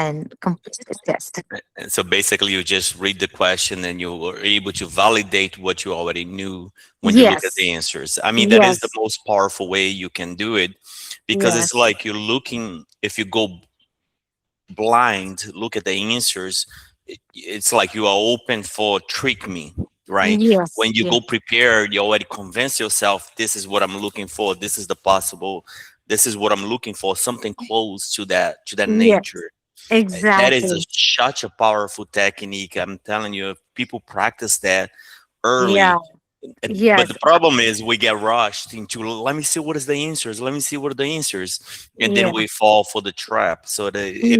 and complete the test. And so basically, you just read the question and you were able to validate what you already knew when you look at Yes, the answers. I mean, that is the yes, most powerful way you can do it, because it's yes, like you're looking, if you go blind, look at the answers, it's like you are open for trick me, right? yes, When you go yes, prepared, you already convince yourself, this is what I'm looking for, this is the possible, this is what I'm looking for, something close to that yes, nature. That is exactly. such a powerful technique. I'm telling you, if people practice that early. Yeah, But yes, the problem is we get rushed into, let me see what is the answers, let me see what are the answers, and then yeah, we fall for the trap. So it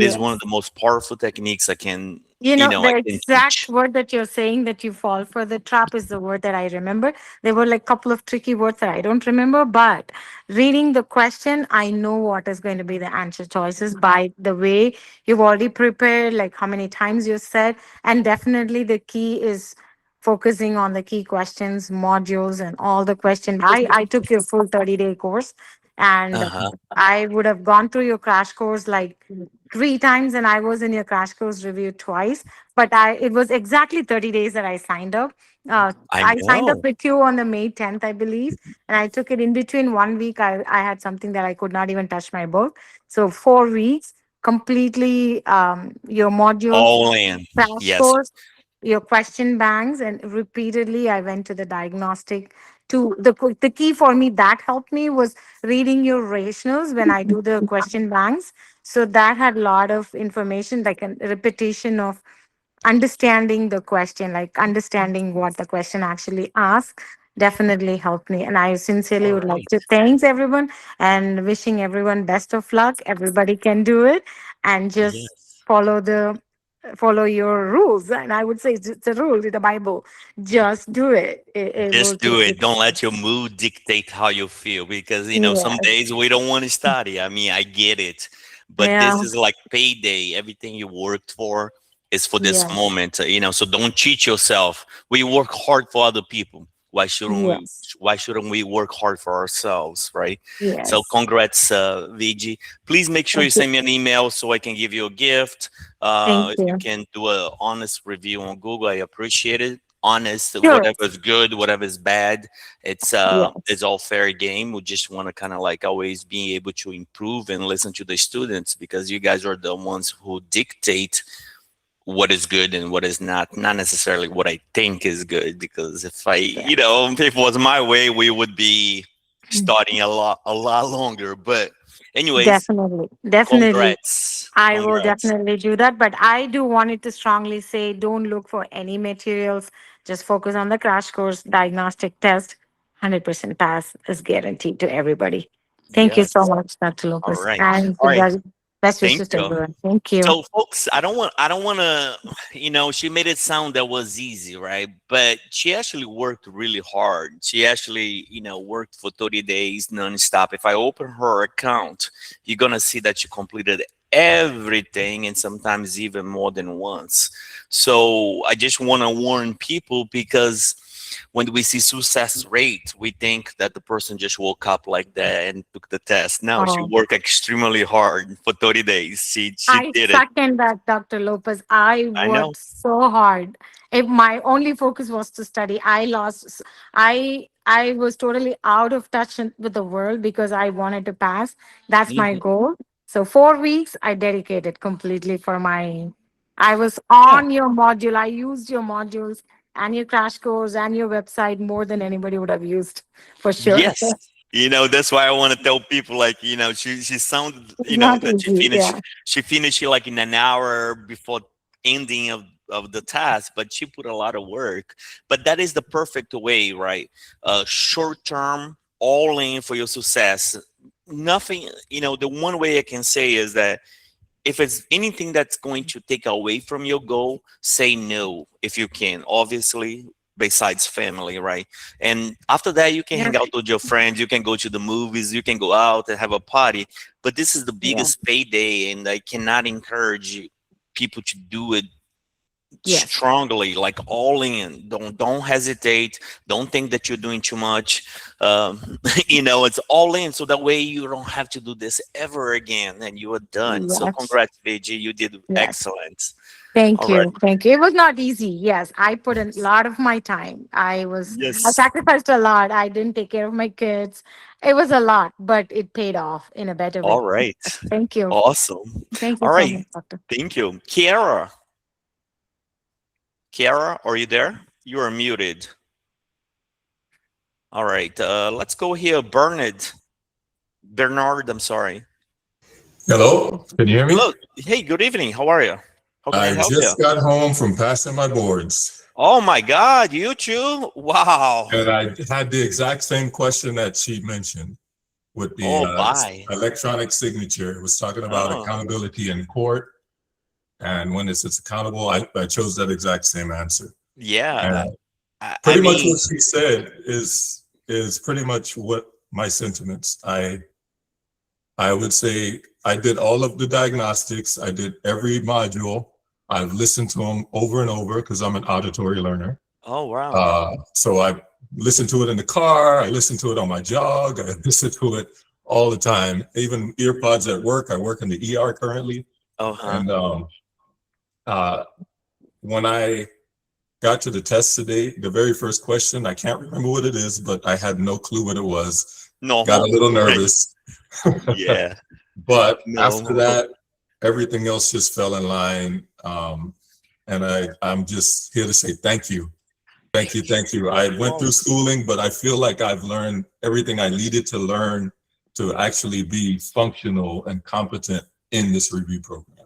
is one of yes. the most powerful techniques I can, You know, I the can exact teach. word that you're saying that you fall for the trap is the word that I remember. There were like a couple of tricky words that I don't remember, but reading the question, I know what is going to be the answer choices by the way you've already prepared, like how many times you said. And definitely the key is focusing on the key questions, modules, and all the questions. I took your full 30-day course, and Uh-huh. I would have gone through your crash course like 3 times, and I was in your crash course review twice. But it was exactly 30 days that I signed up. I I signed up know. with you on the May 10th, I believe, and I took it in between 1 week. I had something that I could not even touch my book. So 4 weeks completely, your modules, All in. crash Yes. course, your question banks, and repeatedly I went to the diagnostic. To the key for me that helped me was reading your rationals when I do the question banks. So that had a lot of information, like a repetition of understanding the question, like understanding what the question actually asks, definitely helped me. And I sincerely All would like right. to thanks everyone and wishing everyone best of luck. Everybody can do it, and just Yes. follow your rules. And I would say it's a rule with the Bible. Just do it. It will Just take do you. it. Don't let your mood dictate how you feel, because some Yes. days we don't want to study. I mean, I get it. But Yeah. this is like payday. Everything you worked for is for this Yes. moment, so don't cheat yourself. We work hard for other people. Yes. Why shouldn't we work hard for ourselves, right? So Yes. congrats, VG. Please make sure you Thank you. send me an email so I can give you a gift. Thank If you you. can do an honest review on Google, I appreciate it. Honest, Sure. whatever is good, whatever is bad, it's Yes. all fair game. We just want to kind of like always be able to improve and listen to the students, because you guys are the ones who dictate what is good and what is not necessarily what I think is good. Because if if it was my way, we would be starting a lot longer. But anyways, Definitely. Definitely. congrats, I will congrats. definitely do that. But I do want it to strongly say don't look for any materials. Just focus on the crash course diagnostic test. 100% pass is guaranteed to everybody. Thank you so Yes. much, Dr. All Lopez. right. And All right. best Thank wishes to you. everyone. Thank you. So, folks, I don't want to, she made it sound that was easy, right? But she actually worked really hard. She actually, worked for 30 days nonstop. If I open her account, you're going to see that she completed everything, and sometimes even more than once. So, I just want to warn people, because when we see success rate, we think that the person just woke up like that and took the test. No, she Oh, worked extremely hard for 30 days. She I did it. second that, Dr. Lopez. I I know. worked so hard. If my only focus was to study, I was totally out of touch with the world because I wanted to pass. That's my Mhm. goal. So 4 weeks I dedicated completely for my. I was Yeah. on your module. I used your modules and your crash course and your website more than anybody would have used, for sure. Yes. That's why I want to tell people, like, she sounded, It's not that easy. Yeah. she finished it like in an hour before ending of the task, but she put a lot of work. But that is the perfect way, right? Short term, all in for your success. Nothing, the one way I can say is that if it's anything that's going to take away from your goal, say no if you can. Obviously, besides family, right? And after that, you can Yeah. hang out with your friends. You can go to the movies. You can go out and have a party. But this is the Yeah. biggest payday, and I cannot encourage people to do it Yes. strongly, like all in. Don't hesitate. Don't think that you're doing too much. It's all in, so that way you don't have to do this ever again, and you are done. So Yes. congrats, VG, you did Yes. excellent. Thank All right. you. Thank you. It was not easy. Yes, I put in a lot of my time. I Yes. sacrificed a lot. I didn't take care of my kids. It was a lot, but it paid off in a better All way. right. Thank you. Awesome. Thank you All so right. much, doctor. Thank you. Kiara, are you there? You are muted. All right. Let's go here. Bernard, I'm sorry. Hello, can you hear me? Hello. Hey, good evening. How are you? How can I I help you? just got home from passing my boards, Oh my God, you too? Wow. and I had the exact same question that she mentioned with the Oh, bye. electronic signature. It was talking about Oh, accountability in court, and when it's accountable, I chose that exact same answer. yeah. And I pretty much mean, what she said is pretty much what my sentiments. I would say I did all of the diagnostics. I did every module. I've listened to them over and over because I'm an auditory learner. oh wow. So I listen to it in the car. I listen to it on my jog. I listen to it all the time. Even earpods at work. I work in the ER currently, Uh-huh. and uh, when I got to the test today, the very first question, I can't remember what it is, but I had no clue what it was. Got a Normal. little Right. nervous. Yeah. But after No. that, everything else just fell in line. And I'm just here to say thank you. Thank you. Thank you. I went Oh, through schooling, but I feel like I've learned everything I needed to learn to actually be functional and competent in this review program.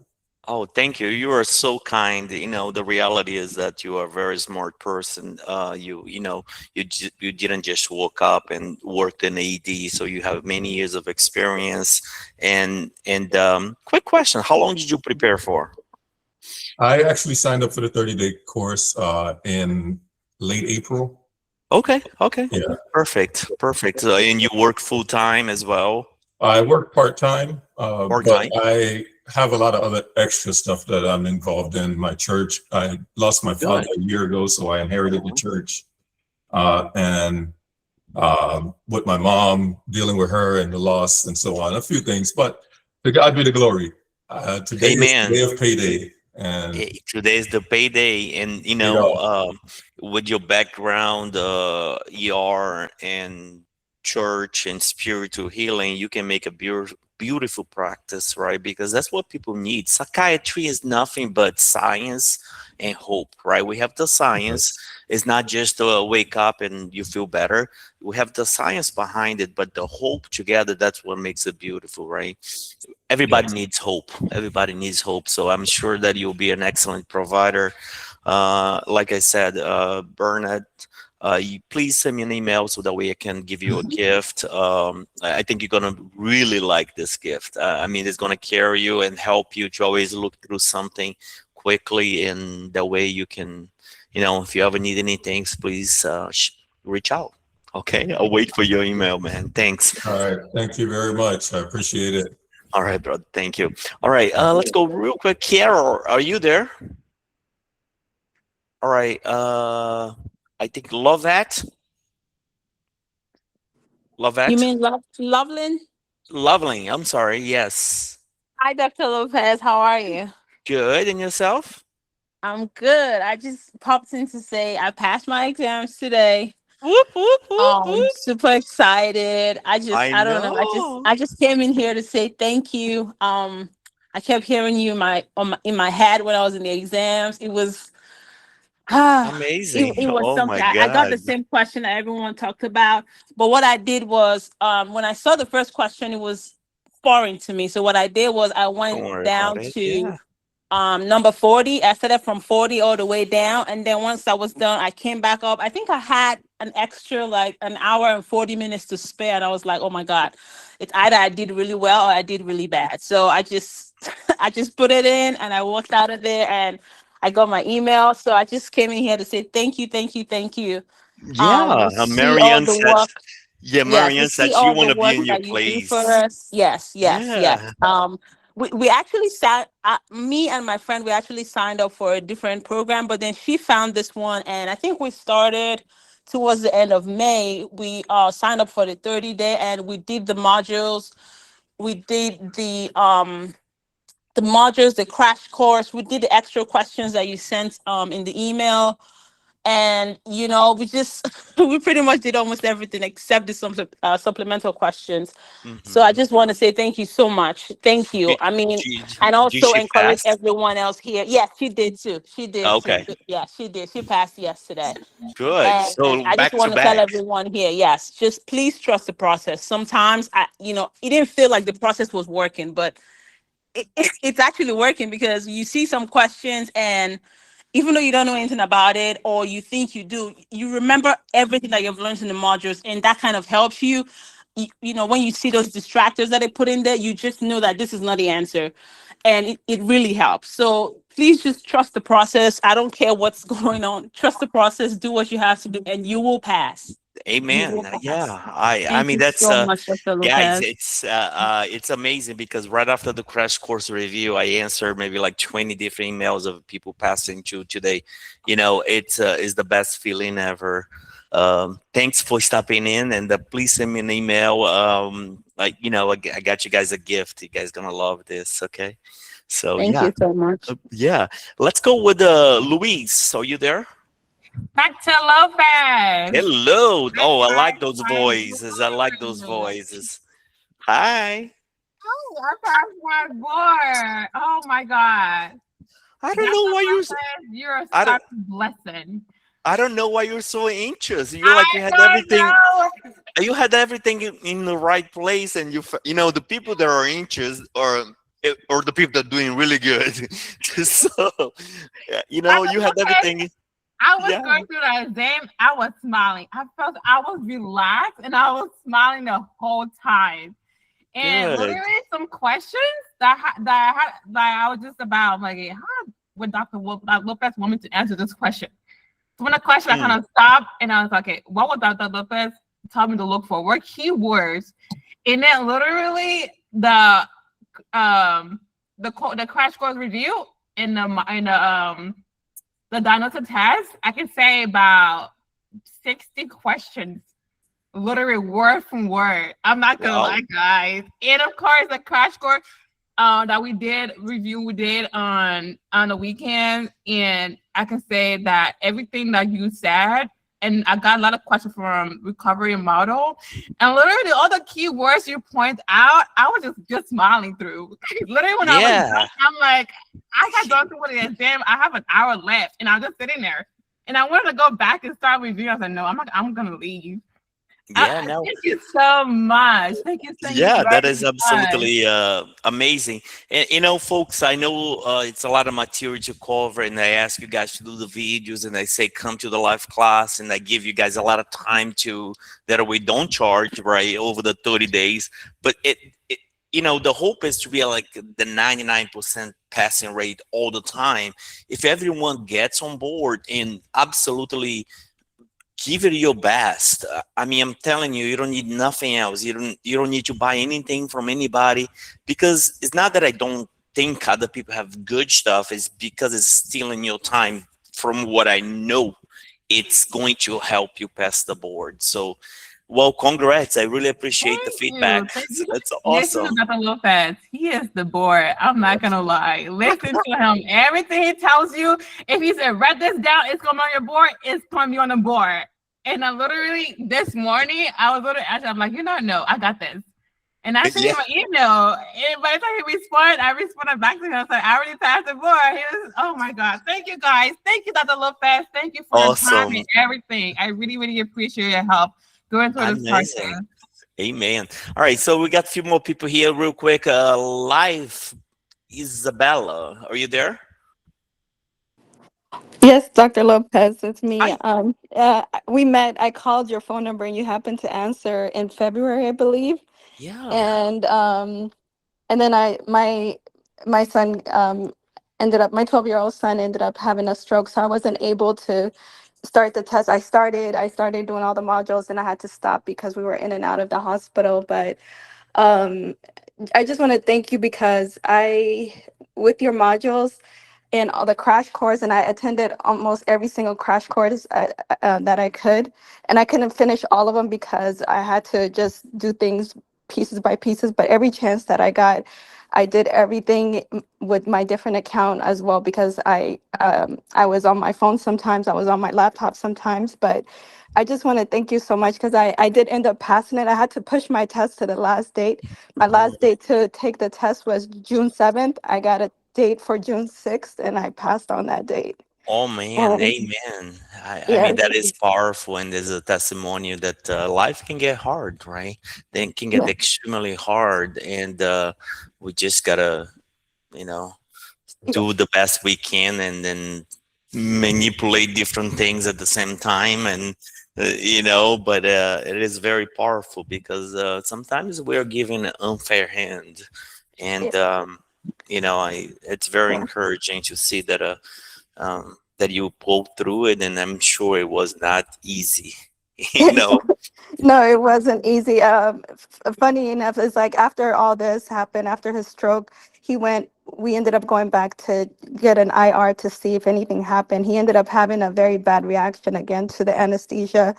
oh, thank you. You are so kind. The reality is that you are a very smart person. You didn't just woke up and worked in AD, so you have many years of experience. And quick question: how long did you prepare for? I actually signed up for the 30-day course in late April. Okay, okay, Yeah. perfect, perfect. And you work full time as well, I work part-time, part but time. I have a lot of other extra stuff that I'm involved in. My church, I lost my father Good. a year ago, so I inherited the Uh-huh. church. And with my mom, dealing with her and the loss and so on, a few things. But to God be the glory. Today is the Amen. day of payday, and Today is the payday, and paid off. with your background, ER and church and spiritual healing, you can make a beautiful practice, right? Because that's what people need. Psychiatry is nothing but science and hope, right? We have the science. Yes. It's not just wake up and you feel better. We have the science behind it, but the hope together, that's what makes it beautiful, right? Everybody Yes. needs hope. Everybody needs hope. So I'm sure that you'll be an excellent provider. Like I said, Bernard, you please send me an email so that way I can give you a gift. I think you're gonna really like this gift. I mean, it's gonna carry you and help you to always look through something quickly, and that way you can, if you ever need anything, please reach out. Okay, I'll wait for your email, man. Thanks. All right. Thank you very much. I appreciate it. All right, brother. Thank you. All right, let's go real quick. Carol, are you there? All right. I think You Lovette, mean Loveland? Loveling. I'm sorry. Yes. Hi, Dr. Lopez. How are you? Good. And yourself? I'm good. I just popped in to say I passed my exams today. Whoop whoop whoop whoop. Super excited. I I don't know. know. I just came in here to say thank you. I kept hearing you in my head when I was in the exams. It was Amazing. it was Oh my something. I got God. the same question that everyone talked about, but what I did was when I saw the first question, it was foreign to me. So what I did was I Don't went worry about down it. to Yeah. number 40. I started from 40 all the way down, and then once I was done, I came back up. I think I had an extra like an hour and 40 minutes to spare, and I was like, oh my god, it's either I did really well or I did really bad. So I just I just put it in and I walked out of there, and I got my email. So I just came in here to say thank you, thank you, thank you. Yeah. To see all Marianne the said, work. yeah, Yeah, to Marianne see said she all the want to be work in your that you do for place. us. Yes, yes, yes. Yeah. we actually sat me and my friend, we actually signed up for a different program, but then she found this one, and I think we started towards the end of May. We signed up for the 30-day, and we did the modules. We did the modules, the crash course. We did the extra questions that you sent in the email. And we just we pretty much did almost everything except the supplemental questions. So I Hmm. just want to say thank you so much. Thank you. Did, I mean, and did also she encourage pass? everyone else here. Yes, she did too. She did too. Okay, Yeah, she did. She passed yesterday. good. And So I just back to want to tell back. everyone here, yes, just please trust the process. Sometimes it didn't feel like the process was working, but it's actually working, because you see some questions, and even though you don't know anything about it, or you think you do, you remember everything that you've learned in the modules, and that kind of helps you. When you see those distractors that they put in there, you just know that this is not the answer, and it really helps. So please just trust the process. I don't care what's going on. Trust the process. Do what you have to do, and you will pass. You will Amen. Yeah, pass. I Thank mean you that's so much, Dr. guys, Lopez. it's amazing because right after the crash course review, I answered maybe like 20 different emails of people passing to today. It's the best feeling ever. Thanks for stopping in, and please send me an email. I got you guys a gift. You guys gonna love this. Okay, so Thank yeah, you so much. yeah. Let's go with Louise. Are you there? Dr. Lopez. Hello. Hi, Oh, I like guys. those How voices. I like those are you? voices. Hi. Oh, I passed my board. Oh my God. I don't Dr. know why Lopez, you're I such don't a blessing. I don't know why you're so anxious. You're I like you had don't everything. know. You had everything in the right place, and the people that are anxious or the people that are doing really good. So yeah, Dr. you had Lopez, everything. I was Yeah. going through the exam. I was smiling. I felt I was relaxed and I was smiling the whole time. And Good. literally some questions that I was just about like, how would Dr. Lopez want me to answer this question? So when the question I kind Mm. of stopped and I was like, okay, what would Dr. Lopez tell me to look for? What keywords? And then literally the crash course review in the diagnostic test, I can say about 60 questions, literally word from word. I'm not gonna Wow. lie, guys. And of course, the crash course that we did on the weekend, and I can say that everything that you said, and I got a lot of questions from recovery model, and literally all the keywords you point out, I was just smiling through. Literally when I was Yeah. done, I'm like, I got done through the exam. I have an hour left, and I'm just sitting there, and I wanted to go back and start reviewing. I said, no, I'm not. I'm gonna leave. Yeah. No. Thank you so much. Thank you Yeah, that is very much. absolutely amazing. And folks, I know it's a lot of material to cover, and I ask you guys to do the videos, and I say come to the live class, and I give you guys a lot of time to that we don't charge right over the 30 days. But the hope is to be like the 99% passing rate all the time. If everyone gets on board and absolutely give it your best. I mean, I'm telling you, you don't need nothing else. You don't need to buy anything from anybody, because it's not that I don't think other people have good stuff. It's because it's stealing your time from what I know it's going to help you pass the board. So, well, congrats. I really appreciate the Thank you. feedback. Thank you. That's Listen to awesome. Dr. Lopez. He is the board. I'm not gonna lie. Listen to him. Everything he tells you, if he said write this down, it's gonna be on your board, it's gonna be on the board. And I literally this morning, I was literally asking, I'm like, no, I got this. And I sent Yeah, him an email. And by the time he responded, I responded back to him. I was like, I already passed the board. He was, oh my God. Thank you guys. Thank you, Dr. Lopez. Thank you for your time and awesome. everything. I really, really appreciate your help going through this Amazing. process. Amen. All right, so we got a few more people here real quick. Live, Isabella, are you there? Yes, Dr. Lopez, it's me. Hi. We met. I called your phone number, and you happened to answer in February, I believe. Yeah. And then my son ended up, my 12-year-old son ended up having a stroke, so I wasn't able to start the test. I started doing all the modules, and I had to stop because we were in and out of the hospital. But Um, I just want to thank you because with your modules and all the crash course, and I attended almost every single crash course that I could, and I couldn't finish all of them because I had to just do things pieces by pieces. But every chance that I got, I did everything with my different account as well because I was on my phone sometimes, I was on my laptop sometimes, but I just want to thank you so much because I did end up passing it. I had to push my test to the last date. My Oh, last date to take the test was June 7th. I got a date for June 6th and I passed on that date. oh man, Um, amen. I mean, yes, that is powerful, and there's a testimony that life can get hard, right? Then can get yeah, extremely hard, and we just gotta, you know, yeah, do the best we can, and then manipulate different things at the same time, and But it is very powerful because sometimes we're given an unfair hand, yeah, and it's very yeah. encouraging to see that that you pulled through it, and I'm sure it was not easy. you know. No, it wasn't easy. Funny enough, it's like after all this happened, after his stroke, we ended up going back to get an IR to see if anything happened. He ended up having a very bad reaction again to the anesthesia,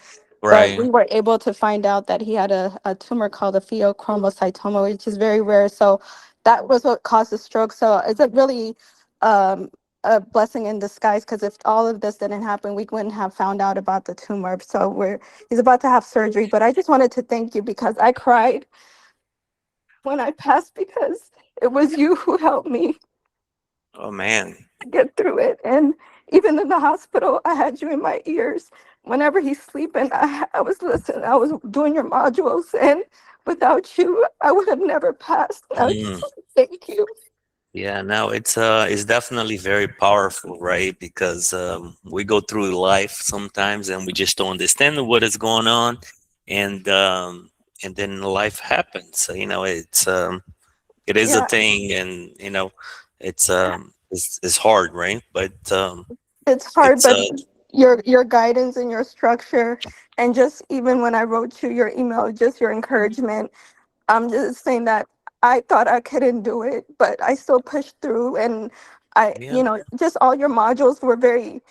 but Right. we were able to find out that he had a tumor called a pheochromocytoma, which is very rare. So that was what caused the stroke. So it's a really um, a blessing in disguise because if all of this didn't happen, we wouldn't have found out about the tumor. So he's about to have surgery. But I just wanted to thank you because I cried when I passed because it was you who helped me Oh man. get through it. And even in the hospital, I had you in my ears. Whenever he's sleeping, I was listening. I was doing your modules. And without you, I would have never passed. I Mm. just want to thank you. Yeah, no, it's definitely very powerful, right? Because we go through life sometimes and we just don't understand what is going on, and then life happens. So, it is a Yeah, thing, and it's hard, right? But it's hard, it's but your guidance and your structure, and just even when I wrote you your email, just your encouragement. I'm just saying that I thought I couldn't do it, but I still pushed through, and yeah. just all your modules were very,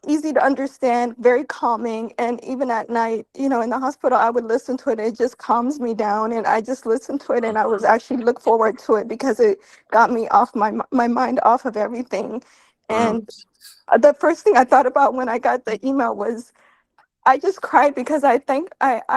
easy to understand, very calming, and even at night, in the hospital, I would listen to it. It just calms me down, and I just listened to it, and I was actually look forward to it because it got me off my mind off of everything, Mm. and the first thing I thought about when I got the email was I just cried because I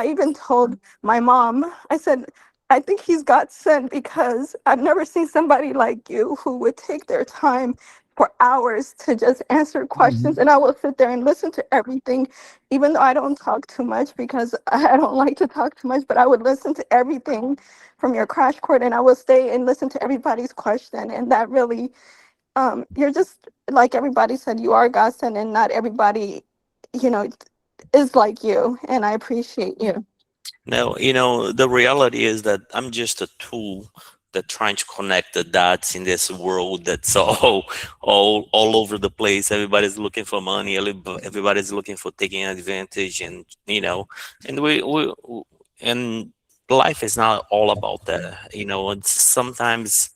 even told my mom, I said, I think he's got sent because I've never seen somebody like you who would take their time for hours to just answer questions. And I will sit there and listen to everything, even though I don't talk too much because I don't like to talk too much, but I would listen to everything from your crash course and I will stay and listen to everybody's question. And that really, you're just like everybody said, you are God sent and not everybody, you know, is like you, and I appreciate you. No, the reality is that I'm just a tool that trying to connect the dots in this world that's all over the place. Everybody's looking for money. Everybody's looking for taking advantage, and and and life is not all about that. It's sometimes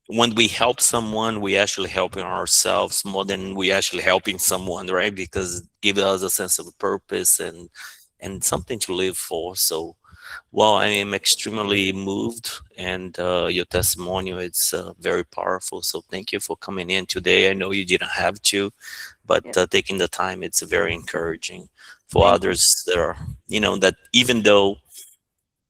when we help someone, we actually helping ourselves more than we actually helping someone, right? Because it gives us a sense of purpose and something to live for. So, well, I am extremely moved, and your testimonial is very powerful. So, thank you for coming in today. I know you didn't have to, but Yeah, taking the time, it's very encouraging for thank you. others that are, that even though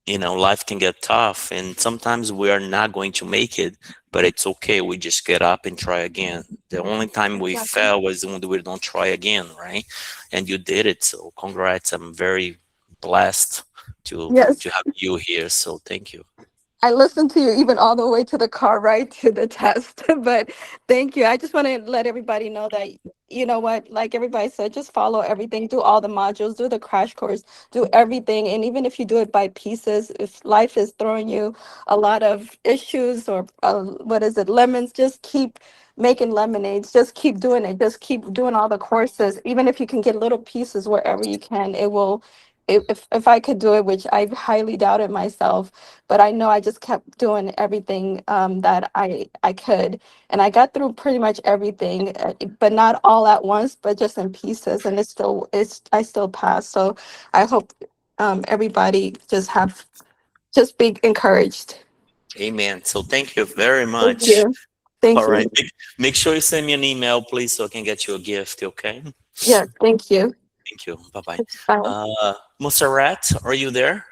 life can get tough, and sometimes we are not going to make it, but it's okay. We just get up and try again. The only time we Exactly. fail was when we don't try again, right? And you did it, so congrats. I'm very blessed to Yes, have you here, so thank you. I listened to you even all the way to the car ride to the test. But thank you. I just want to let everybody know that, you know what, like everybody said, just follow everything, do all the modules, do the crash course, do everything. And even if you do it by pieces, if life is throwing you a lot of issues or what is it, lemons, just keep making lemonades, just keep doing it, just keep doing all the courses. Even if you can get little pieces wherever you can, if I could do it, which I highly doubted myself, but I know I just kept doing everything that I could, and I got through pretty much everything, but not all at once, but just in pieces, and it's I still passed. So I hope everybody just be encouraged. Amen. So thank you very Thank much. you. Thank All right. you. Make sure you send me an email, please, so I can get you a gift. Okay. Yeah, thank you. Thank you. Bye bye. Bye. Montserrat, are you there?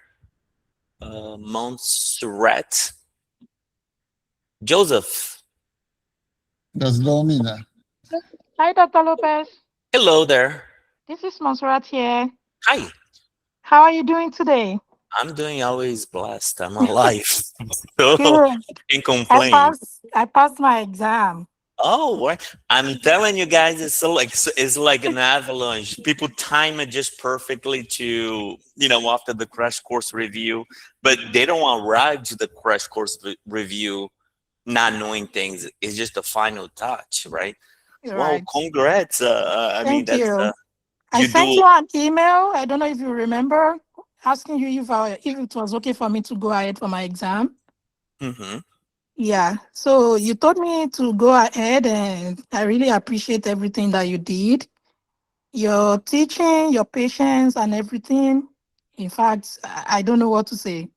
Montserrat. Joseph. That's Domina. Hi, Dr. Lopez. Hello there. This is Monserrat here. Hi. How are you doing today? I'm doing always blessed. I'm alive. So Good. can't I complain. passed my exam. Oh, what? I'm telling you guys, it's like an avalanche. People time it just perfectly to, after the crash course review, but they don't want to arrive to the crash course review not knowing things. It's just the final touch, right? You're Well, right. congrats. I mean, Thank you. I you sent do. you an email. I don't know if you remember, asking you if it was okay for me to go ahead for my exam. Hmm. Yeah. So you told me to go ahead, and I really appreciate everything that you did. Your teaching, your patience, and everything. In fact, I don't know what to say.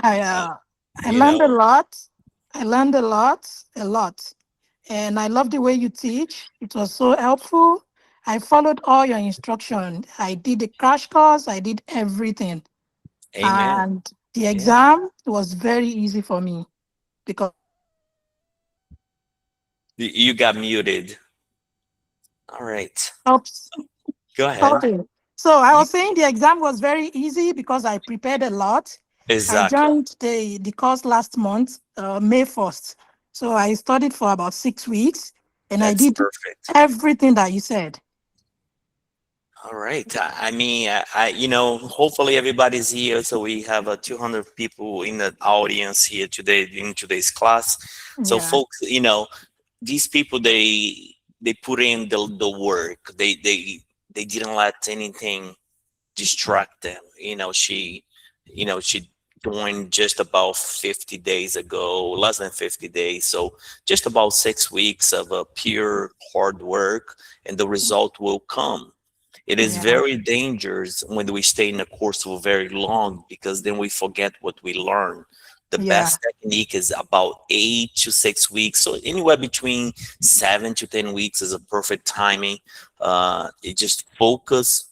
I Uh, uh, I you learned a know, lot. I learned a lot, and I love the way you teach. It was so helpful. I followed all your instructions. I did the crash course. I did everything, amen. and the Yeah. exam was very easy for me because You got muted. All right. oops, Go ahead. okay. So I You, was saying the exam was very easy because I prepared a lot. I exactly. joined the course last month, May 1st. So I studied for about 6 weeks, and I That's did perfect. everything that you said. All right. I mean, hopefully everybody's here. So we have 200 people in the audience here today in today's class. So Yeah, folks, these people, they put in the work. They didn't let anything distract them. She joined just about 50 days ago, less than 50 days. So just about 6 weeks of pure hard work, and the result will come. It is yeah, very dangerous when we stay in a course for very long, because then we forget what we learn. The yeah. best technique is about 8 to 6 weeks. So anywhere between 7 to 10 weeks is a perfect timing. It just focus,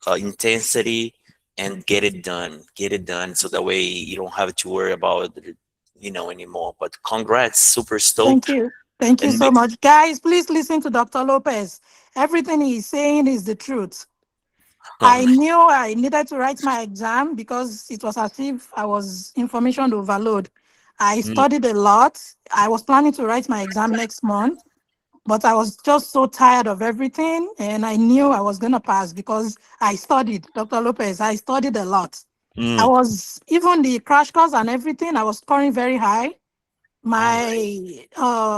intensity, and get it done. Get it done, so that way you don't have to worry about it, anymore. But congrats, super Thank stoked. you. Thank you And so much. Guys, please listen to Dr. Lopez. Everything he's saying is the truth. I um, knew I needed to write my exam because it was as if I was information overload. I mm, studied a lot. I was planning to write my exam next month, but I was just so tired of everything, and I knew I was going to pass because I studied. Dr. Lopez, I studied a lot. I mm, was, even the crash course and everything, I was scoring very high. all right. My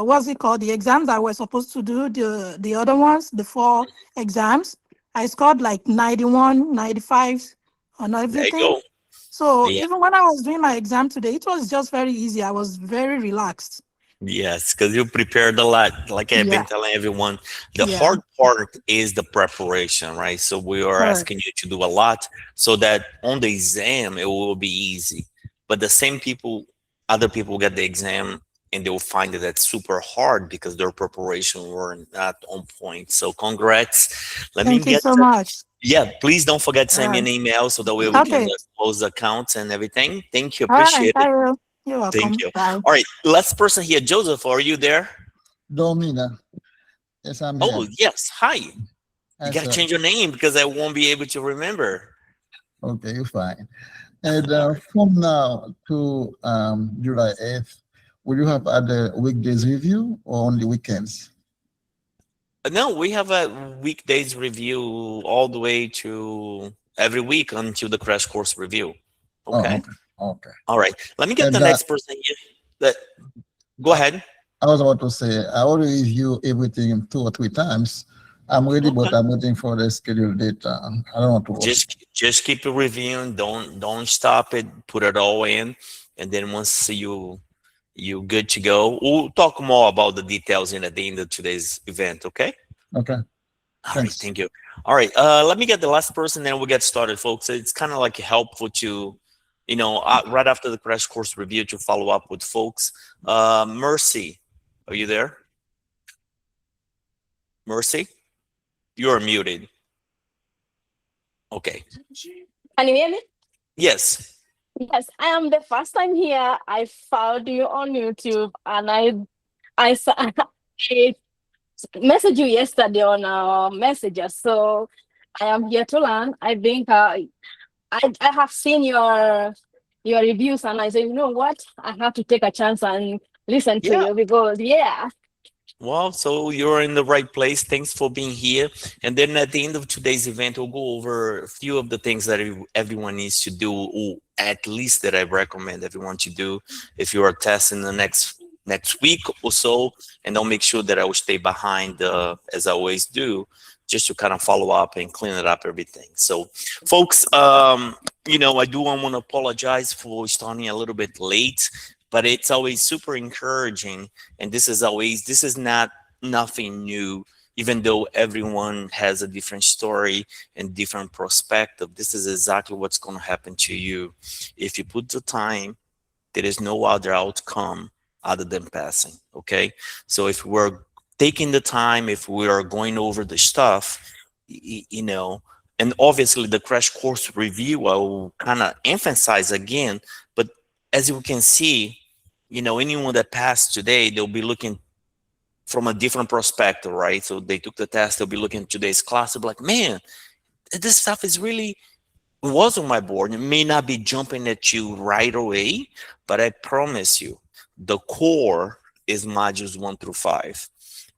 what's it called, the exams I was supposed to do, the other ones, the 4 exams, I scored like 91, 95 on There you everything. go. So Yeah. even when I was doing my exam today, it was just very easy. I was very relaxed. Yes, because you prepared a lot. Like I've been Yeah, telling everyone, the yeah, hard part is the preparation, right? So we are correct. asking you to do a lot so that on the exam it will be easy. But the same people, other people get the exam and they will find that that's super hard because their preparation were not on point. So congrats. Let me Thank you get so to, much. yeah, please don't forget to All send me right. an email so that way we can Okay. close the accounts and everything. Thank you. All right, Appreciate it. I will. You're Thank welcome. you. Bye. All right, last person here. Joseph, are you there? Domina. Yes, I'm Oh, here. yes. Hi. You got That's to change your name because I won't be able to remember. okay. You're fine. And from now to July 8th, will you have other weekdays review or only weekends? No, we have a weekdays review all the way to every week until the crash course review. Oh, Okay. okay. Okay. All right. Let me get the And next person here. That, go uh, ahead. I was about to say, I already review everything 2 or 3 times, I'm ready, but Okay. I'm waiting for the scheduled date. I don't want to rush. Just keep it reviewing. Don't stop it. Put it all in, and then once you good to go, we'll talk more about the details in at the end of today's event. Okay. Okay, All right. thanks. Thank you. All right. Let me get the last person, then we'll get started, folks. It's kind of like helpful to, right after the crash course review to follow up with folks. Mercy, are you there? Mercy, you're muted. Okay. Can you hear me? Yes. Yes, I am the first time here. I found you on YouTube, and I saw I messaged you yesterday on Messenger. So I am here to learn. I think I have seen your reviews, and I said, you know what, I have to take a chance and listen to Yeah. you because Well, so you're in the right place. Thanks for being here. And then at the end of today's event, we'll go over a few of the things that everyone needs to do, or at least that I recommend everyone to do if you are testing the next week or so. And I'll make sure that I will stay behind, as I always do, just to kind of follow up and clean it up everything. So, folks, I do want to apologize for starting a little bit late, but it's always super encouraging. And this is not nothing new, even though everyone has a different story and different perspective. This is exactly what's going to happen to you. If you put the time, there is no other outcome other than passing. Okay. So if we're taking the time, if we are going over the stuff, and obviously the crash course review, I will kind of emphasize again, but as you can see, anyone that passed today, they'll be looking from a different perspective, right? So they took the test, they'll be looking at today's class, they'll be like, man, this stuff is really was on my board. It may not be jumping at you right away, but I promise you, the core is modules 1 through 5.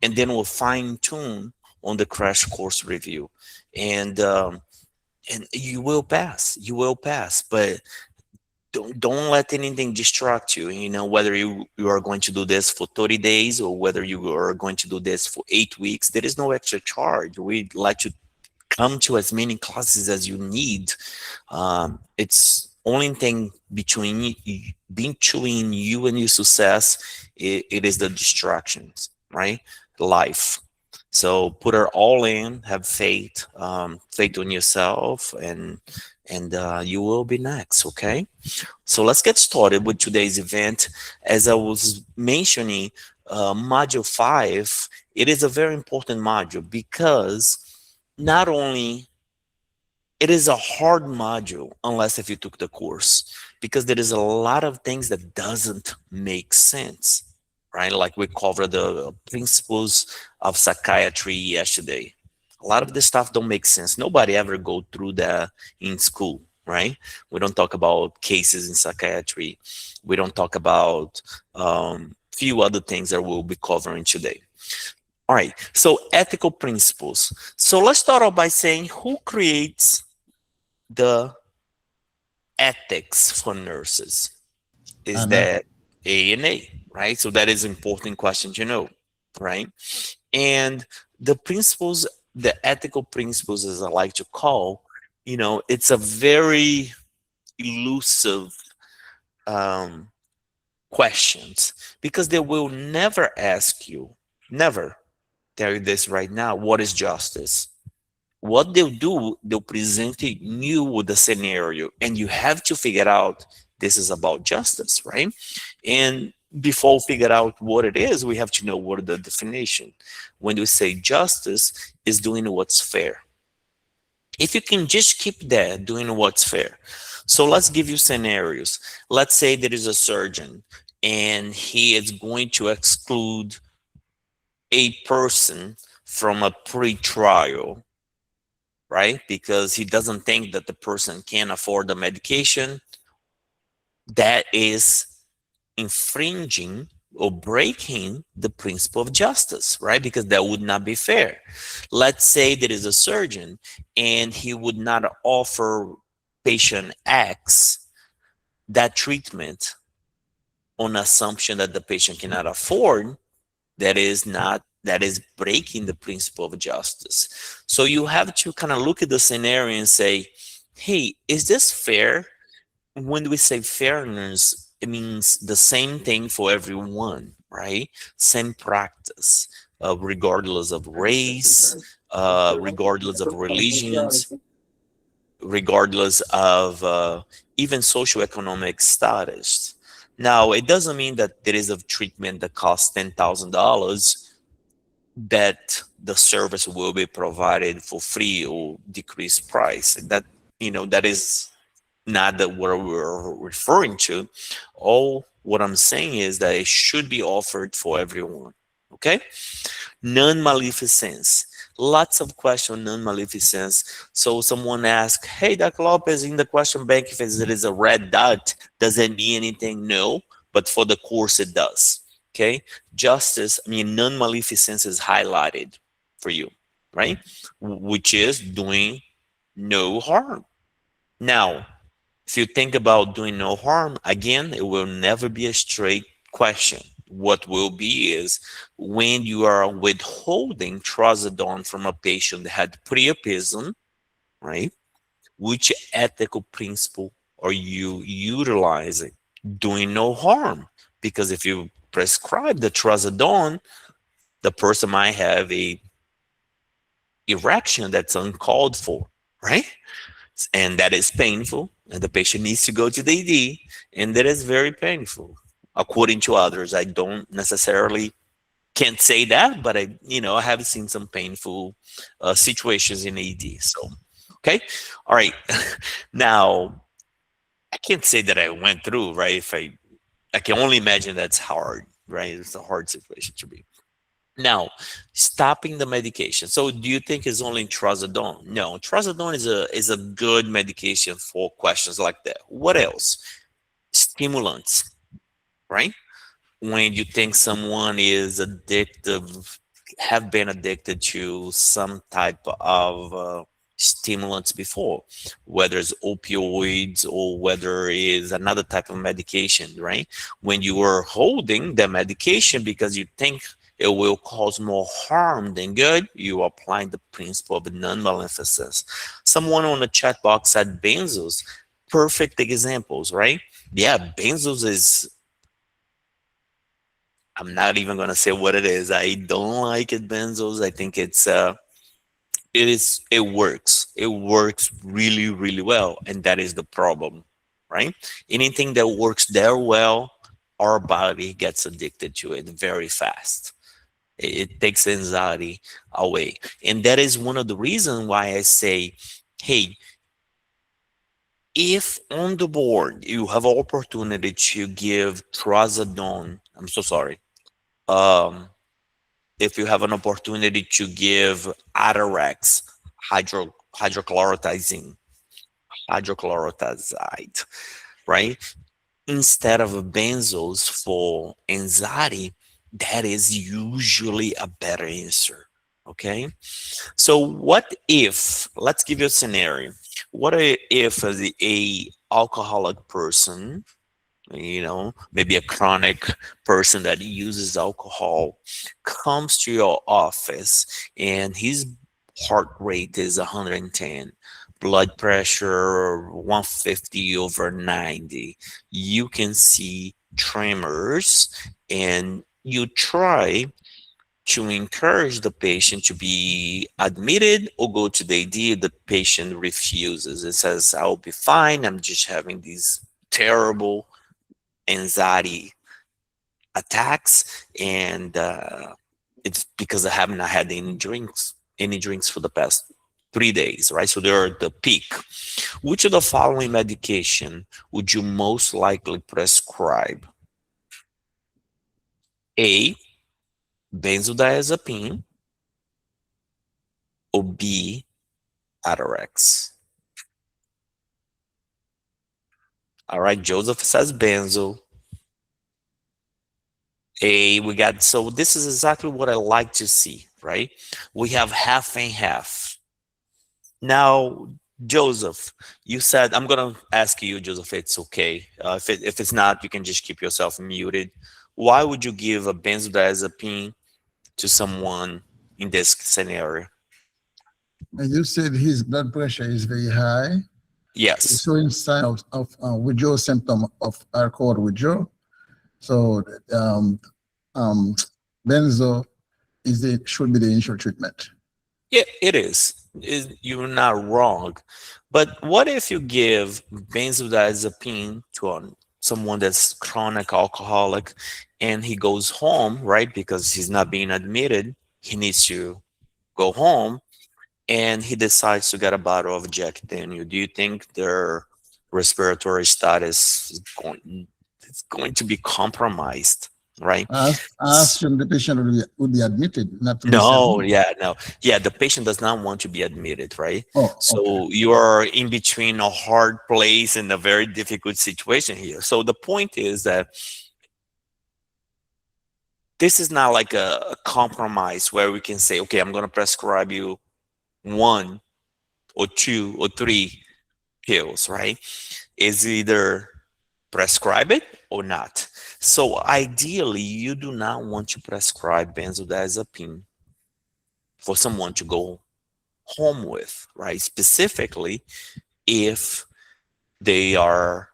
And then we'll fine tune on the crash course review. And you will pass, but don't let anything distract you, whether you are going to do this for 30 days or whether you are going to do this for 8 weeks. There is no extra charge. We'd like to come to as many classes as you need. It's only thing between you and your success, it is the distractions, right? Life. So put it all in, have faith, faith on yourself, and you will be next. Okay. So let's get started with today's event. As I was mentioning, module 5, it is a very important module because not only it is a hard module, unless if you took the course, because there is a lot of things that doesn't make sense, right? Like we covered the principles of psychiatry yesterday. A lot of this stuff don't make sense. Nobody ever go through that in school, right? We don't talk about cases in psychiatry. We don't talk about few other things that we'll be covering today. All right, so ethical principles. So let's start off by saying, who creates the ethics for nurses? Is that ANA, right? So that is an important question to know, right? And the principles, the ethical principles, as I like to call, it's a very elusive questions, because they will never ask you, never tell you this right now, what is justice? What they'll do, they'll present you with a scenario, and you have to figure out this is about justice, right? And before we figure out what it is, we have to know what the definition. When we say justice is doing what's fair. If you can just keep that, doing what's fair. So let's give you scenarios. Let's say there is a surgeon and he is going to exclude a person from a pre-trial, right? Because he doesn't think that the person can afford the medication. That is infringing or breaking the principle of justice, right? Because that would not be fair. Let's say there is a surgeon and he would not offer patient X that treatment on assumption that the patient cannot afford. That is not That is breaking the principle of justice. So you have to kind of look at the scenario and say, hey, is this fair? When we say fairness, it means the same thing for everyone, right? Same practice, regardless of race, regardless of religions, regardless of even socioeconomic status. Now, it doesn't mean that there is a treatment that costs $10,000 that the service will be provided for free or decreased price. That, that is not that what we're referring to. All what I'm saying is that it should be offered for everyone. Okay? Non-maleficence. Lots of questions on non-maleficence. So someone asked, hey, Dr. Lopez, in the question bank, if there is a red dot, does it mean anything? No, but for the course it does. Okay? Justice, non-maleficence is highlighted for you, right? Which is doing no harm. Now, if you think about doing no harm, again, it will never be a straight question. What will be is when you are withholding trazodone from a patient that had priapism, right? Which ethical principle are you utilizing? Doing no harm. Because if you prescribe the trazodone, the person might have a erection that's uncalled for, right? And that is painful, and the patient needs to go to the ED, and that is very painful, according to others. I don't necessarily can't say that, but I have seen some painful situations in ED. So, okay, all right. Now, I can't say that I went through, right? If I can only imagine that's hard, right? It's a hard situation to be. Now, stopping the medication. So, do you think it's only trazodone? No, trazodone is a good medication for questions like that. What else? Stimulants, right? When you think someone is addictive, have been addicted to some type of stimulants before, whether it's opioids or whether it is another type of medication, right? When you are holding the medication because you think it will cause more harm than good, you are applying the principle of non-maleficence. Someone on the chat box said benzos, perfect examples, right? Yeah, benzos is, I'm not even going to say what it is. I don't like it, benzos. I think it works. It works really, really well. And that is the problem, right? Anything that works there well, our body gets addicted to it very fast. It takes anxiety away. And that is one of the reasons why I say, hey, if on the board you have opportunity to give trazodone, I'm so sorry. If you have an opportunity to give Atarax, hydrochlorothiazide, right? Instead of benzos for anxiety, that is usually a better answer. Okay. So what if, let's give you a scenario. What if a alcoholic person, maybe a chronic person that uses alcohol comes to your office and his heart rate is 110, blood pressure 150 over 90. You can see tremors, and you try to encourage the patient to be admitted or go to the ED. The patient refuses. It says, I'll be fine. I'm just having these terrible anxiety attacks, and it's because I haven't had any drinks for the past 3 days, right? So they're at the peak. Which of the following medication would you most likely prescribe? A, benzodiazepine, or B, Atarax? All right, Joseph says benzo. So this is exactly what I like to see, right? We have half and half. Now, Joseph, you said, I'm going to ask you, Joseph, it's okay. If it's not, you can just keep yourself muted. Why would you give a benzodiazepine to someone in this scenario. And you said his blood pressure is very high. He's Yes. showing sign of withdrawal symptom of alcohol withdrawal. So um, benzo should be the initial treatment. Yeah, it is. You're not wrong. But what if you give benzodiazepine to someone that's chronic alcoholic and he goes home, right? Because he's not being admitted, he needs to go home and he decides to get a bottle of Jack Daniel. Do you think their respiratory status is going to be compromised, right? I assume the patient would be admitted, not to be sent No, home. yeah, no. Yeah, the patient does not want to be admitted, right? Oh, okay. So you are in between a hard place and a very difficult situation here. So the point is that this is not like a compromise where we can say, okay, I'm going to prescribe you 1 or 2 or 3 pills, right? Is either prescribe it or not. So ideally, you do not want to prescribe benzodiazepine for someone to go home with, right? Specifically, if they are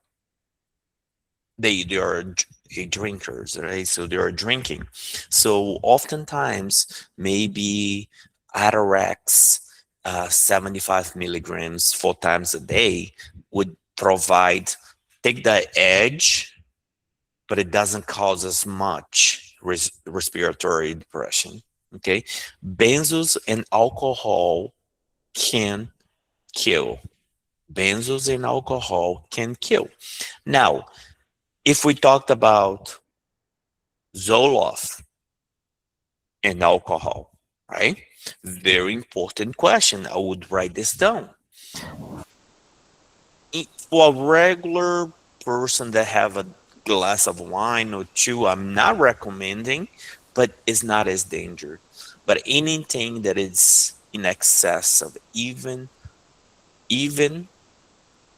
drinkers, right? So they are drinking. So oftentimes, maybe Atarax, 75 milligrams 4 times a day would take the edge, but it doesn't cause as much respiratory depression. Okay, benzos and alcohol can kill. Benzos and alcohol can kill. Now, if we talked about Zoloft and alcohol, right? Very important question. I would write this down. For a regular person that have a glass of wine or two, I'm not recommending, but it's not as dangerous. But anything that is in excess of even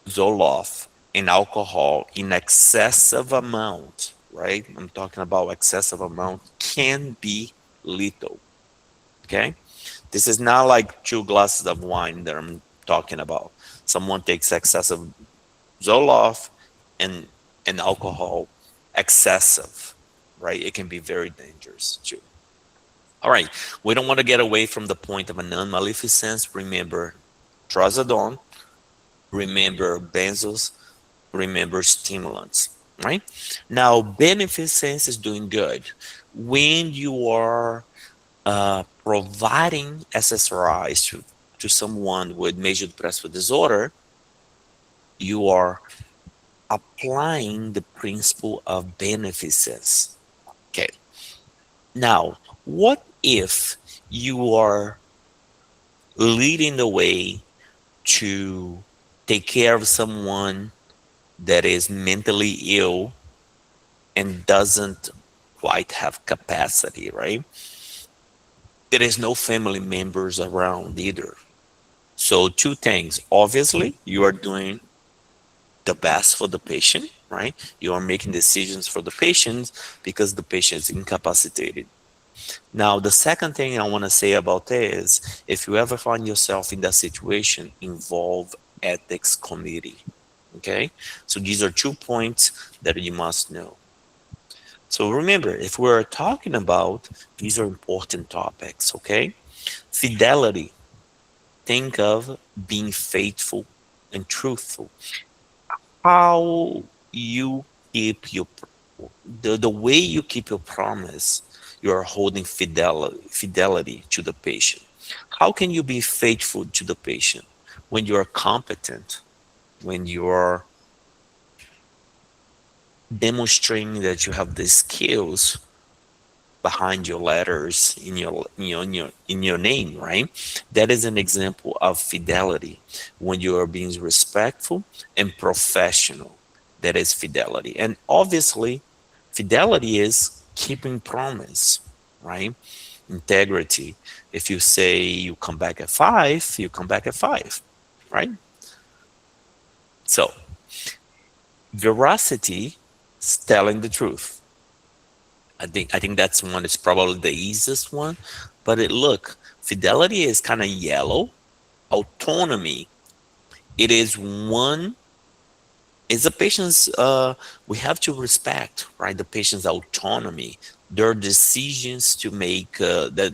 Zoloft and alcohol in excessive amount, right? I'm talking about excessive amount can be lethal. Okay, this is not like 2 glasses of wine that I'm talking about. Someone takes excessive Zoloft and alcohol excessive, right? It can be very dangerous too. All right, we don't want to get away from the point of a non-maleficence. Remember trazodone, remember benzos, remember stimulants, right? Now, beneficence is doing good. When you are providing SSRIs to someone with major depressive disorder, you are applying the principle of beneficence. Okay. Now, what if you are leading the way to take care of someone that is mentally ill and doesn't quite have capacity, right? There is no family members around either. So 2 things. Obviously, you are doing the best for the patient, right? You are making decisions for the patient because the patient is incapacitated. Now, the second thing I want to say about this is if you ever find yourself in that situation, involve ethics committee. Okay, so these are 2 points that you must know. So remember, if we're talking about, these are important topics. Okay, fidelity. Think of being faithful and truthful. How you keep the way you keep your promise, you are holding fidelity to the patient. How can you be faithful to the patient when you are competent, when you are demonstrating that you have the skills behind your letters in your name, right? That is an example of fidelity. When you are being respectful and professional, that is fidelity. And obviously, fidelity is keeping promise, right? Integrity. If you say you come back at 5, you come back at 5, right? So veracity is telling the truth. I think that's one is probably the easiest one. But look, Fidelity is kind of yellow. Autonomy, it is one is the patient's we have to respect, right, the patient's autonomy, their decisions to make the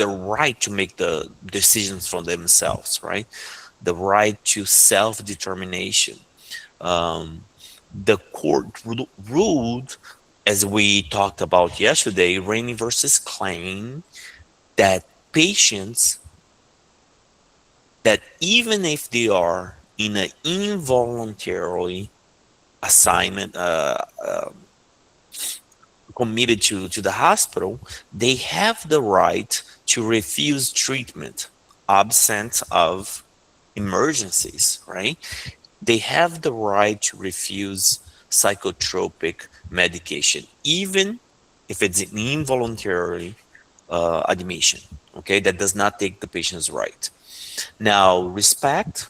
right to make the decisions for themselves, right, the right to self-determination. um, the court ruled, as we talked about yesterday, Rainey versus Claim, that patients, that even if they are in an involuntary assignment, committed to the hospital, they have the right to refuse treatment absent of emergencies, right? They have the right to refuse psychotropic medication, even if it's an involuntary admission, okay? That does not take the patient's right. Now, respect,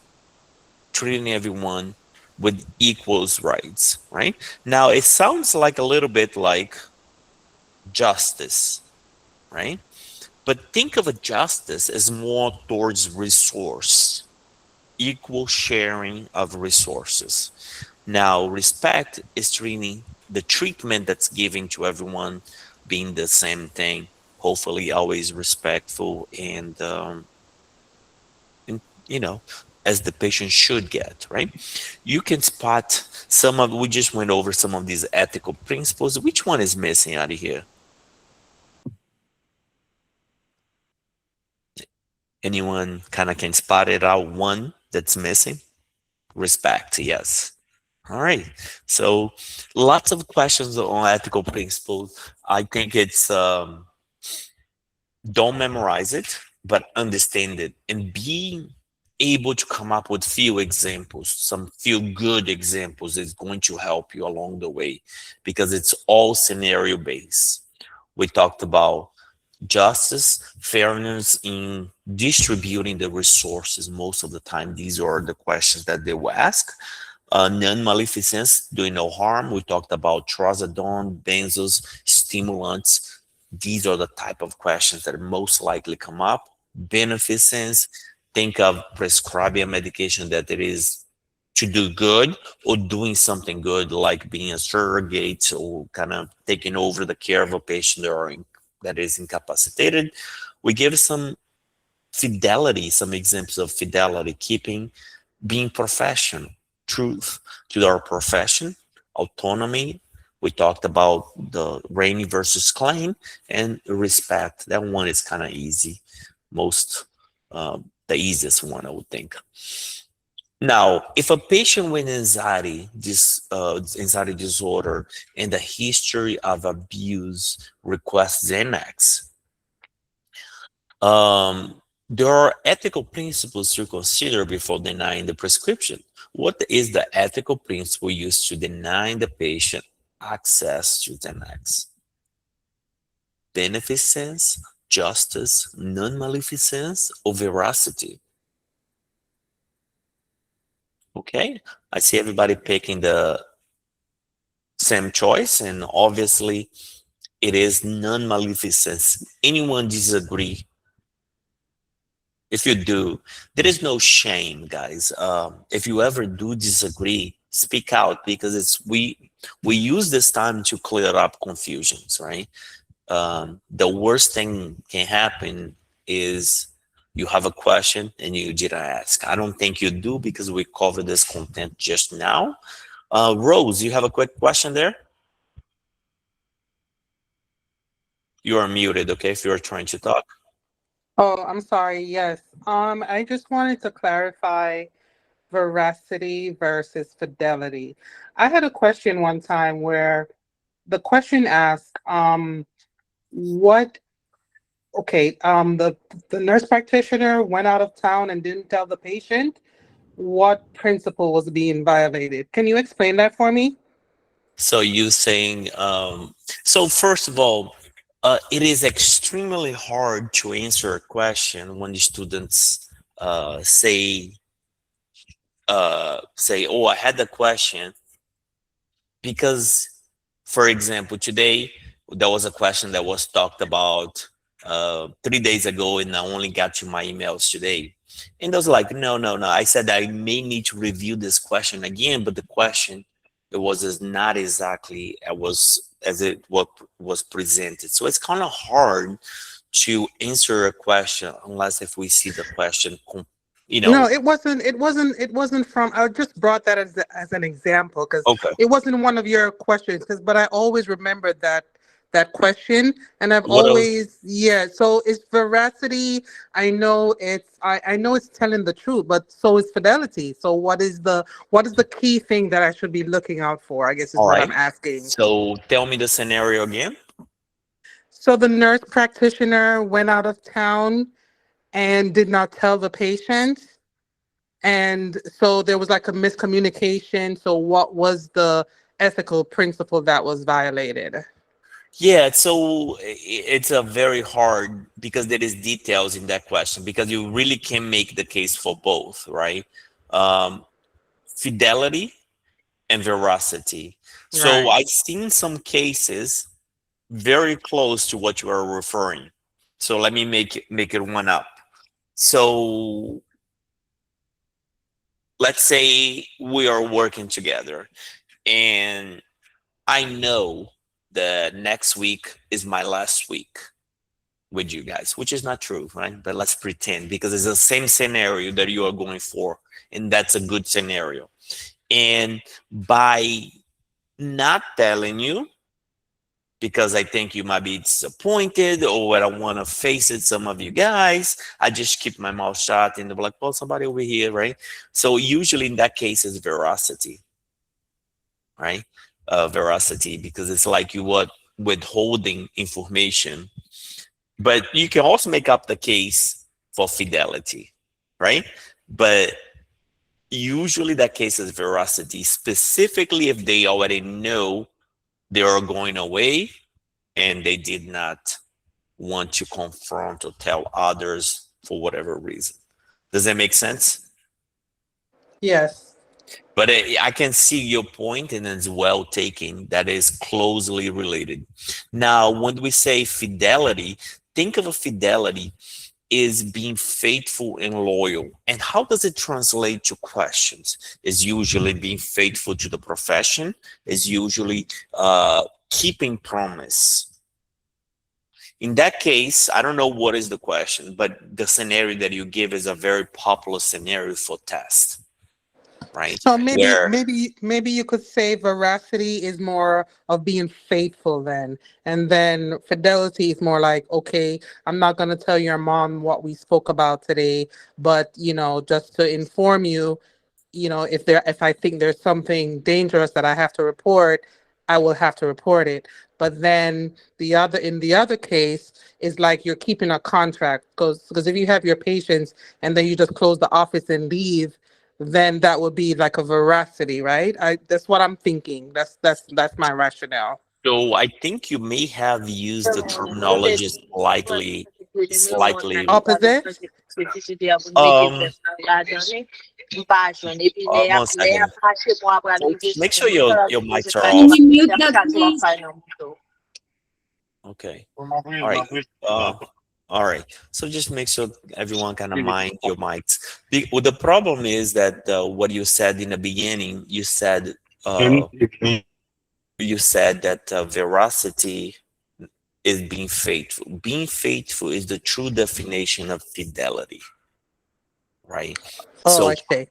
treating everyone with equals rights, right? Now, it sounds like a little bit like justice, right? But think of a justice as more towards resource, equal sharing of resources. Now, respect is treating the treatment that's given to everyone being the same thing, hopefully always respectful and you know, as the patient should get, right? You can spot some of, we just went over some of these ethical principles. Which one is missing out of here? Anyone kind of can spot it out? One that's missing? Respect, yes. All right. So lots of questions on ethical principles. I think it's don't memorize it, but understand it and be able to come up with few examples, some few good examples is going to help you along the way because it's all scenario based. We talked about justice, fairness in distributing the resources. Most of the time, these are the questions that they will ask. Non-maleficence, doing no harm. We talked about trazodone, benzos, stimulants. These are the type of questions that most likely come up. Beneficence, think of prescribing a medication that it is to do good or doing something good, like being a surrogate or kind of taking over the care of a patient that is incapacitated. We give some fidelity, some examples of fidelity, keeping, being professional, truth to our profession, autonomy. We talked about the Rainey versus Claim, and respect. That one is kind of easy, most the easiest one, I would think. Now, if a patient with anxiety disorder and a history of abuse requests Xanax, there are ethical principles to consider before denying the prescription. What is the ethical principle used to deny the patient access to Xanax? Beneficence, justice, non-maleficence, or veracity? Okay, I see everybody picking the same choice, and obviously it is non-maleficence. Anyone disagree? If you do, there is no shame, guys. If you ever do disagree, speak out, because we use this time to clear up confusions, right? The worst thing can happen is you have a question and you didn't ask. I don't think you do, because we covered this content just now. Rose, you have a quick question there? You are muted, okay, if you're trying to talk. Oh, I'm sorry. Yes. I just wanted to clarify veracity versus fidelity. I had a question one time where the question asked, what, okay, the nurse practitioner went out of town and didn't tell the patient what principle was being violated. Can you explain that for me? So you saying, so first of all, it is extremely hard to answer a question when the students say, oh, I had the question, because, for example, today There was a question that was talked about 3 days ago, and I only got to my emails today. And I was like, no, no, no. I said I may need to review this question again, but the question, it was not exactly as it what was presented. So it's kind of hard to answer a question unless if we see the question, you No, know. it wasn't from. I just brought that as an example because Okay. it wasn't one of your questions. Because, but I always remembered that question, and I've What else? always, yeah. So it's veracity. I know it's telling the truth, but so is fidelity. So what is the key thing that I should be looking out for? I guess is All what I'm right. asking. So tell me the scenario again. So the nurse practitioner went out of town and did not tell the patient. And so there was like a miscommunication. So what was the ethical principle that was violated? Yeah, so it's a very hard because there is details in that question because you really can make the case for both, right? Um, Fidelity and veracity. So Right. I've seen some cases very close to what you are referring. So let me make it one up. So let's say we are working together and I know that next week is my last week with you guys, which is not true, right? But let's pretend because it's the same scenario that you are going for, and that's a good scenario. And by not telling you, because I think you might be disappointed or I don't want to face it, some of you guys, I just keep my mouth shut and they're like, well, somebody over here, right? So usually in that case, it's veracity, right? Veracity, because it's like you what withholding information. But you can also make up the case for fidelity, right? But usually that case is veracity, specifically if they already know they are going away and they did not want to confront or tell others for whatever reason. Does that make sense? Yes. But I can see your point and it's well taken. That is closely related. Now, when we say fidelity, think of a fidelity is being faithful and loyal. And how does it translate to questions? Is usually being faithful to the profession, is usually keeping promise. In that case, I don't know what is the question, but the scenario that you give is a very popular scenario for test, right? So maybe Where maybe maybe you could say veracity is more of being faithful then. And then fidelity is more like, okay, I'm not gonna tell your mom what we spoke about today, but just to inform you, if I think there's something dangerous that I have to report, I will have to report it. But then in the other case is like you're keeping a contract because if you have your patients and then you just close the office and leave, then that would be like a veracity, right? That's what I'm thinking. That's my rationale. so I think you may have used the terminology slightly. Opposite? Um, 1 second. Folks, make sure your mics are Can off. you mute that, please? Okay. All right. All right. So just make sure everyone kind of mind your mics. The problem is that what you said in the beginning, uh, you said that veracity is being faithful. Being faithful is the true definition of fidelity, right? Oh, So I see.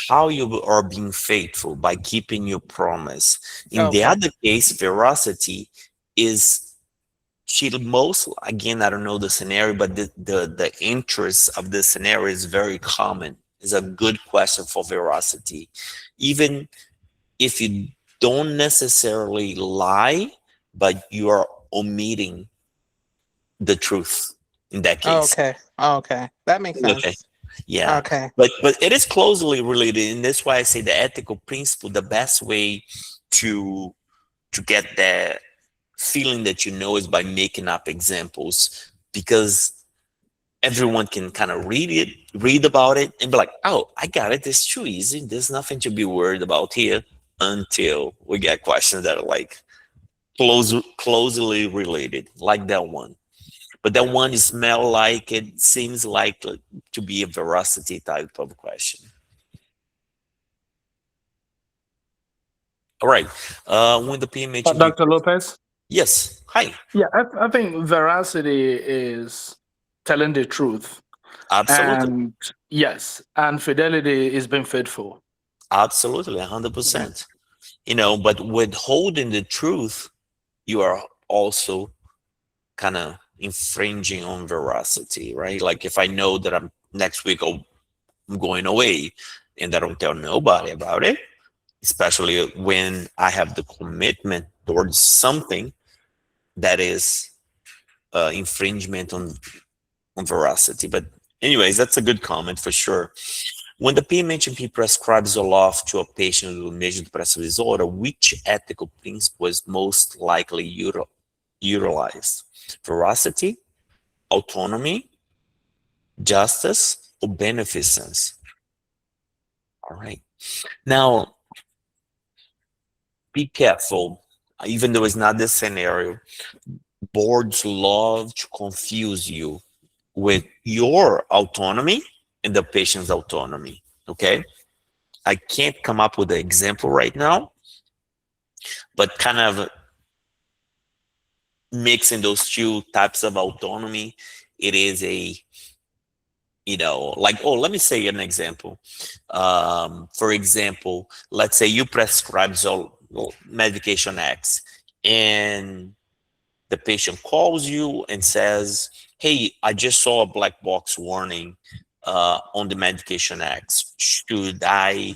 how you are being faithful by keeping your promise. In the Okay. other case, veracity is she most again, I don't know the scenario, but the interest of the scenario is very common. Is a good question for veracity. Even if you don't necessarily lie, but you are omitting the truth in that case. Okay. Okay. That makes Okay. sense. Yeah. Okay. But it is closely related, and that's why I say the ethical principle, the best way to get that feeling that you know is by making up examples, because everyone can kind of read about it and be like, oh, I got it, it's too easy, there's nothing to be worried about here, until we get questions that are like, closely related, like that one. But that one smell like it seems like to be a veracity type of question. All right. When the PMHNP, Dr. Lopez? yes. Hi. Yeah, I think veracity is telling the truth. Absolutely. And yes, and fidelity is being faithful. Absolutely. 100%. You know, but withholding the truth, you are also kind of infringing on veracity, right? Like if I know that I'm next week I'm going away and I don't tell nobody about it, especially when I have the commitment towards something that is infringement on veracity. But anyways, that's a good comment for sure. When the PMHNP prescribes Zoloft to a patient with major depressive disorder, which ethical principle is most likely utilized? Veracity, autonomy, justice, or beneficence? All right. Now, be careful, even though it's not this scenario. Boards love to confuse you with your autonomy and the patient's autonomy. Okay. I can't come up with an example right now, but kind of mixing those two types of autonomy, it is a, you know, like, oh, let me say an example. For example, let's say you prescribe medication X and the patient calls you and says, hey, I just saw a black box warning on the medication X. Should I,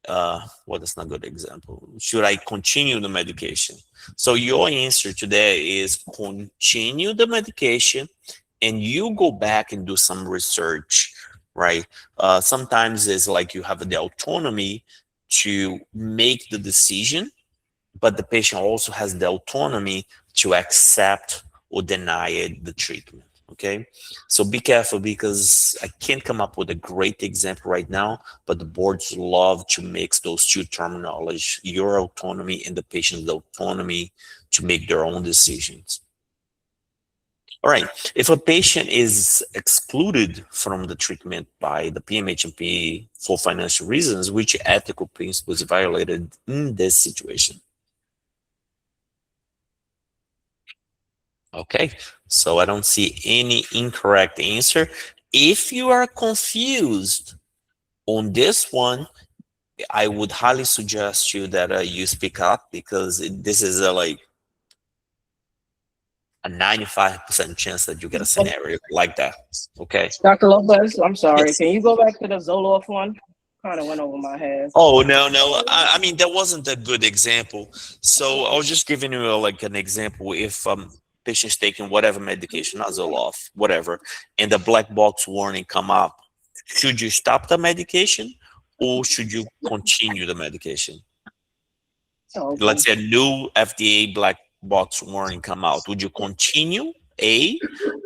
well, that's not a good example. Should I continue the medication? So your answer today is continue the medication and you go back and do some research, right? Sometimes it's like you have the autonomy to make the decision, but the patient also has the autonomy to accept or deny the treatment. Okay, so be careful because I can't come up with a great example right now, but the boards love to mix those two terminology, your autonomy and the patient's autonomy to make their own decisions. All right, if a patient is excluded from the treatment by the PMHNP for financial reasons, which ethical principle is violated in this situation? Okay, so I don't see any incorrect answer. If you are confused on this one, I would highly suggest you that you speak up because this is like a 95% chance that you get a scenario like that. Okay. Dr. Lopez, I'm sorry. Yes. Can you go back to the Zoloft one? Kind of went over my head. Oh, no. I mean, that wasn't a good example. So I was just giving you like an example. If patient's taking whatever medication, Zoloft, whatever, and the black box warning come up, should you stop the medication or should you continue the medication? Okay. Let's say a new FDA black box warning come out. Would you continue A,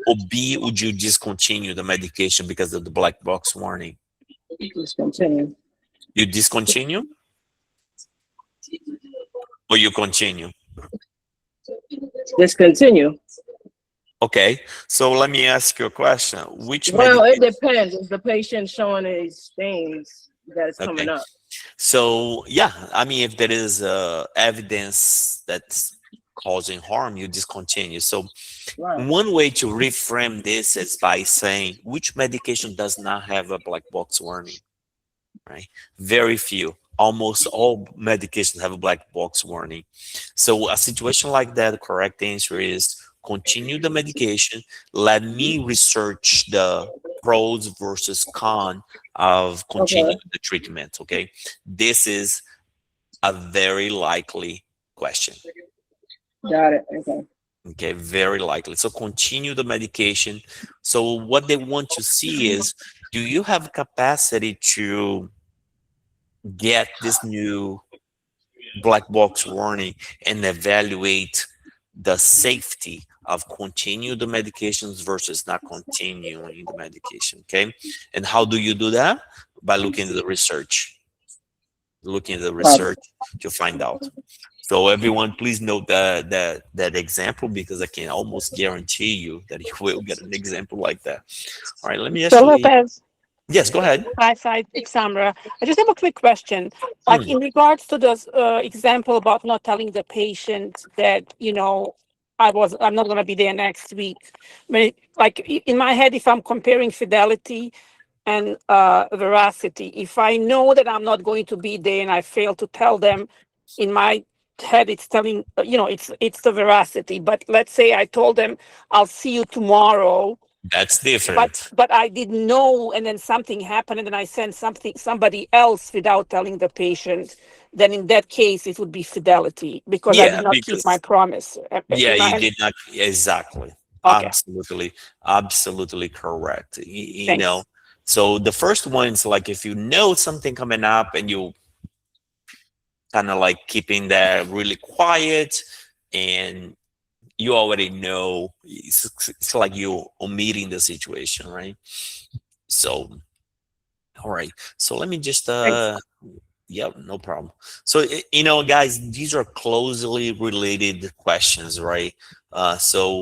or B, would you discontinue the medication because of the black box warning? Discontinue. You discontinue or you continue? Discontinue. Okay, so let me ask you a question. Which Well, it medication? depends. Is the patient showing these things that's coming Okay. up? So yeah, I mean, if there is evidence that's causing harm, you discontinue. So Right. one way to reframe this is by saying which medication does not have a black box warning, right? Very few. Almost all medications have a black box warning. So a situation like that, the correct answer is continue the medication. Let me research the pros versus con of continuing the treatment. Okay, this is a very likely question. Got it. Okay. Okay, very likely. So continue the medication. So what they want to see is, do you have capacity to get this new black box warning and evaluate the safety of continue the medications versus not continuing the medication? Okay, and how do you do that? By looking at the research, to find out. So everyone, please note that example, because I can almost guarantee you that you will get an example like that. All right, let me So actually. Lopez, Yes, go ahead. hi, it's Samra. I just have a quick question. Like Mm. in regards to this example about not telling the patient that, I'm not going to be there next week. Like in my head, if I'm comparing Fidelity and veracity, if I know that I'm not going to be there and I fail to tell them, in my head it's telling, it's the veracity. But let's say I told them I'll see you tomorrow, That's but different. I didn't know, and then something happened, and then I sent somebody else without telling the patient. Then in that case, it would be Fidelity because I Yeah, did not keep my because promise. yeah, Am you I? did not exactly. Okay, Absolutely, absolutely correct. You know, thanks. so the first one is like if you know something coming up and you kind of like keeping that really quiet, and you already know, it's like you omitting the situation, right? So, all right. So let me just Thanks. yep, no problem. So you know, guys, these are closely related questions, right? So